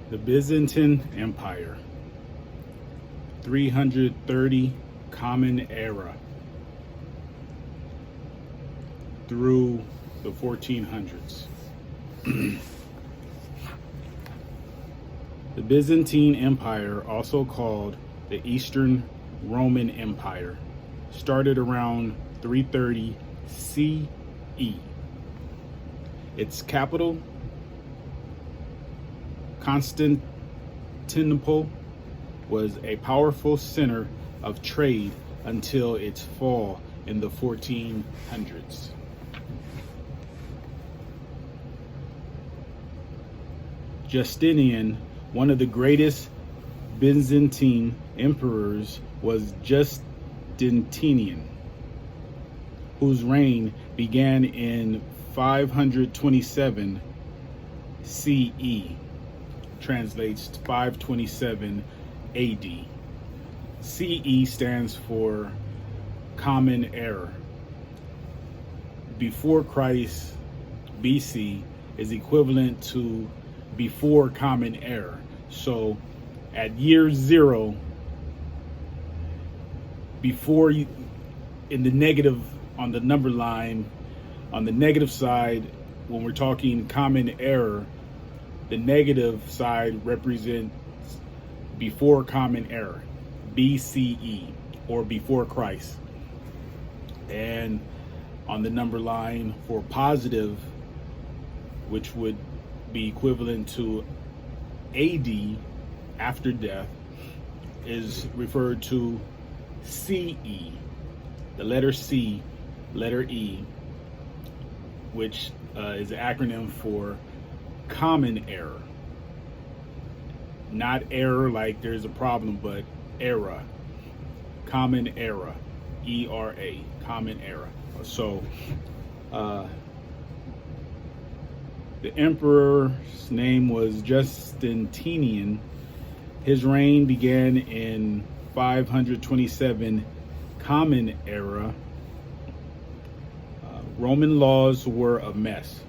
The Byzantine Empire, 330 Common Era through the 1400s. The Byzantine Empire, also called the Eastern Roman Empire, started around 330 CE. Its capital, Constantinople, was a powerful center of trade until its fall in the 1400s. Justinian, one of the greatest Byzantine emperors, was Justinian, whose reign began in 527 CE, translates 527 AD. CE stands for Common Era. Before Christ, BC, is equivalent to before Common Era. So at year zero, before you, in the negative, on the number line, on the negative side, when we're talking Common Era, the negative side represents before Common Era, BCE, or before Christ. And on the number line for positive, which would be equivalent to AD, after death, is referred to CE, the letter C, letter E, which is an acronym for Common Era. Not error like there's a problem, but era. Common Era, ERA, Common Era. So the emperor's name was Justinian. His reign began in 527 Common Era. Roman laws were a mess,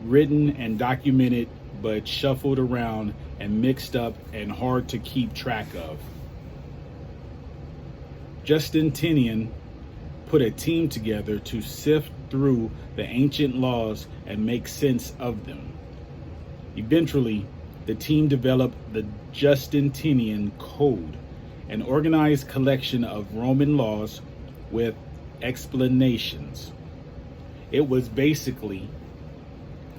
written and documented, but shuffled around and mixed up and hard to keep track of. Justinian put a team together to sift through the ancient laws and make sense of them. Eventually, the team developed the Byzantine Code, an organized collection of Roman laws with explanations. It was basically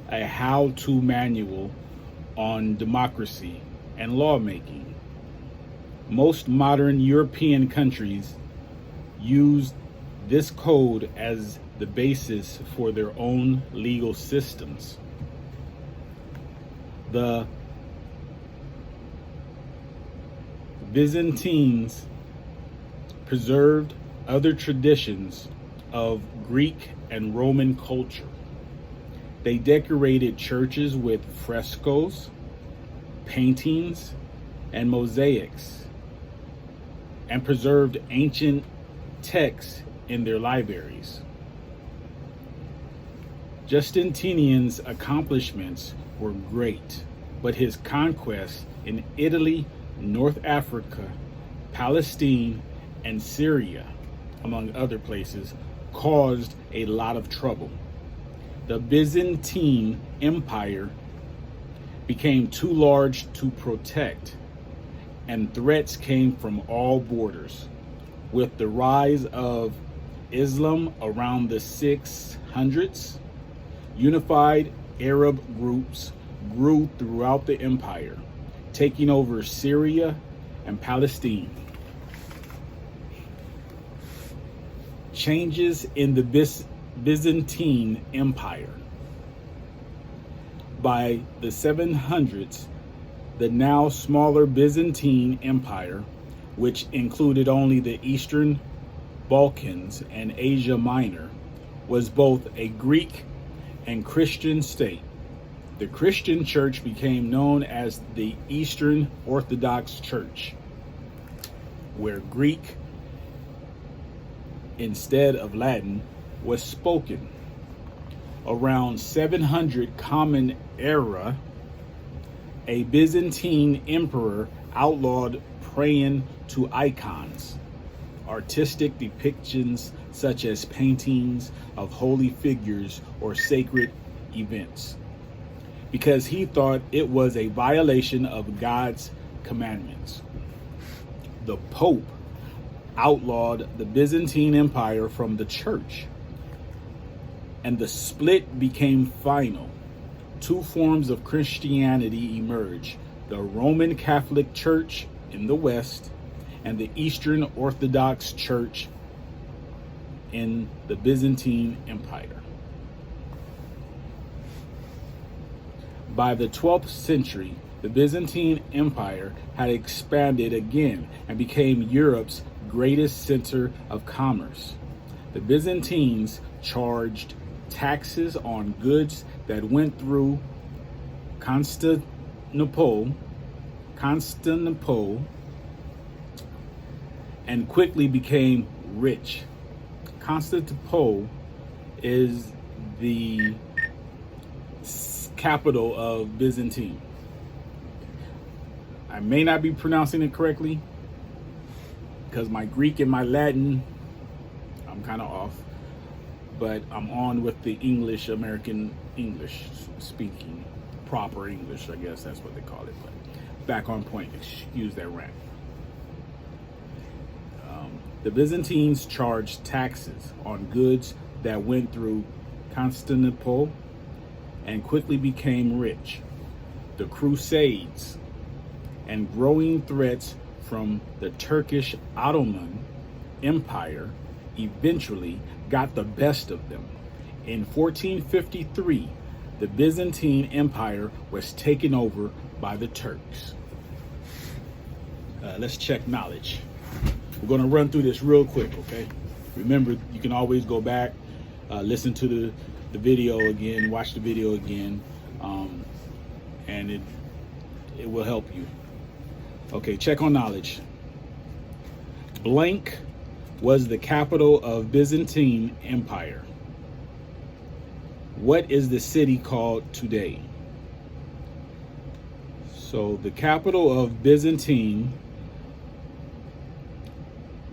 a how-to manual on democracy and lawmaking. Most modern European countries use this code as the basis for their own legal systems. The Byzantines preserved other traditions of Greek and Roman culture. They decorated churches with frescoes, paintings, and mosaics, and preserved ancient texts in their libraries. Justinian's accomplishments were great, but his conquests in Italy, North Africa, Palestine, and Syria, among other places, caused a lot of trouble. The Byzantine Empire became too large to protect, and threats came from all borders. With the rise of Islam around the 600s, unified Arab groups grew throughout the empire, taking over Syria and Palestine. Changes in the Byzantine Empire. By the 700s, the now smaller Byzantine Empire, which included only the Eastern Balkans and Asia Minor, was both a Greek and Christian state. The Christian church became known as the Eastern Orthodox Church, where Greek instead of Latin was spoken. Around 700 Common Era, A Byzantine emperor outlawed praying to icons. Artistic depictions such as paintings of holy figures or sacred events, because he thought it was a violation of God's commandments. The Pope outlawed the Byzantine Empire from the church, and the split became final. Two forms of Christianity emerged: the Roman Catholic Church in the West and the Eastern Orthodox Church in the Byzantine Empire. By the 12th century, the Byzantine Empire had expanded again and became Europe's greatest center of commerce. The Byzantines charged taxes on goods that went through Constantinople, and quickly became rich. Constantinople is the capital of Byzantine. I may not be pronouncing it correctly because my Greek and my Latin, I'm kind of off, but I'm on with the English, American English speaking, proper English, I guess that's what they call it, but back on point, excuse that rant. The Byzantines charged taxes on goods that went through Constantinople and quickly became rich. The Crusades and growing threats from the Turkish Ottoman Empire eventually got the best of them. In 1453, the Byzantine Empire was taken over by the Turks. Let's check knowledge. We're going to run through this real quick, okay? Remember, you can always go back, listen to the video again, watch the video again, and it will help you. Okay, check on knowledge. Blank was the capital of Byzantine Empire. What is the city called today? So the capital of Byzantine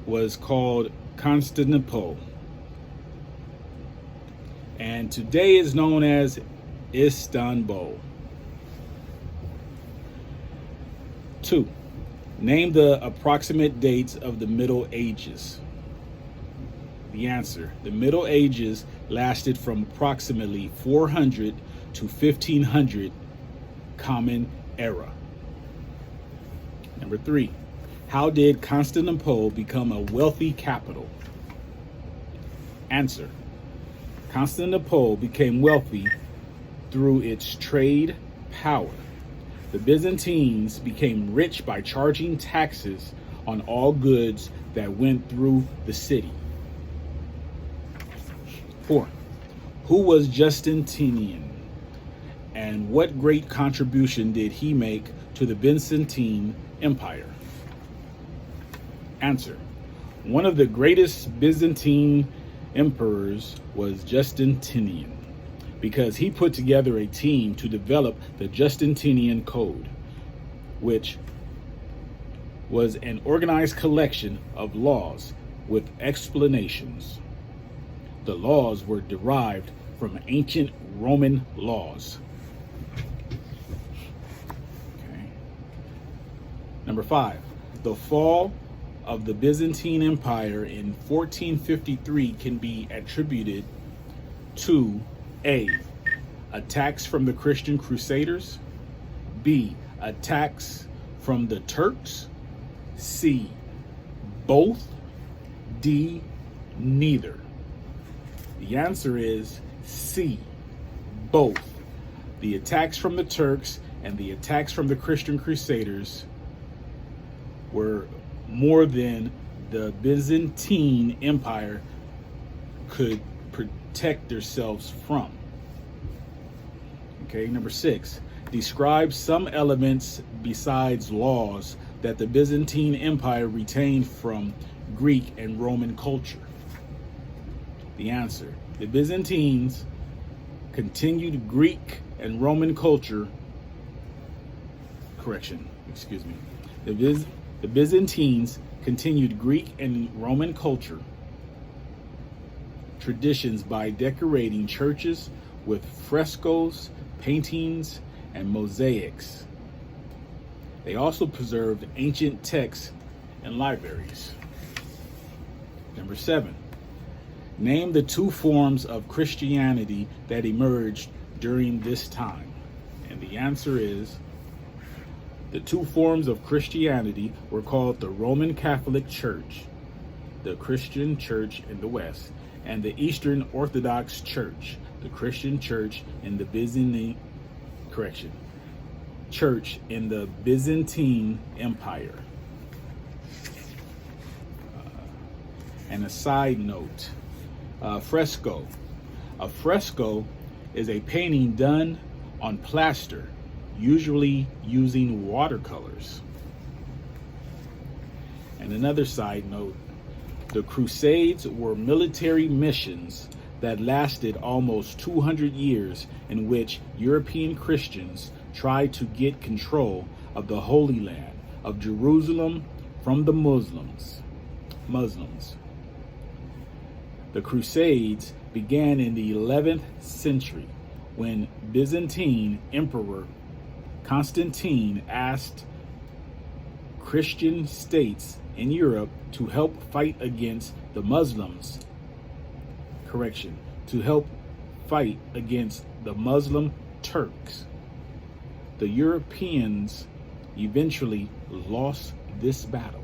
was called Constantinople, and today is known as Istanbul. 2. Name the approximate dates of the Middle Ages. The answer: the Middle Ages lasted from approximately 400 to 1500 Common Era. Number 3. How did Constantinople become a wealthy capital? Answer: Constantinople became wealthy through its trade power. The Byzantines became rich by charging taxes on all goods that went through the city. 4. Who was Justinian, and what great contribution did he make to the Byzantine Empire? Answer: one of the greatest Byzantine emperors was Justinian, because he put together a team to develop the Byzantine Code, which was an organized collection of laws with explanations. The laws were derived from ancient Roman laws. Okay. Number 5. The fall of the Byzantine Empire in 1453 can be attributed to A. Attacks from the Christian Crusaders. B. Attacks from the Turks. C. Both. D. Neither. The answer is C. Both. The attacks from the Turks and the attacks from the Christian Crusaders were more than the Byzantine Empire could protect themselves from. Okay, number 6. Describe some elements besides laws that the Byzantine Empire retained from Greek and Roman culture. The answer: the Byzantines continued Greek and Roman culture excuse me. The Byzantines continued Greek and Roman culture traditions by decorating churches with frescoes, paintings, and mosaics. They also preserved ancient texts and libraries. Number 7. Name the 2 forms of Christianity that emerged during this time. And the answer is the 2 forms of Christianity were called the Roman Catholic Church, the Christian church in the West, and the Eastern Orthodox Church, the Christian church in the church in the Byzantine Empire. And a side note, fresco. A fresco is a painting done on plaster, usually using watercolors. And another side note, the Crusades were military missions that lasted almost 200 years in which European Christians tried to get control of the Holy Land of Jerusalem from the Muslims. The Crusades began in the 11th century when Byzantine Emperor Constantine asked Christian states in Europe to help fight against the Muslims. To help fight against the Muslim Turks. The Europeans eventually lost this battle.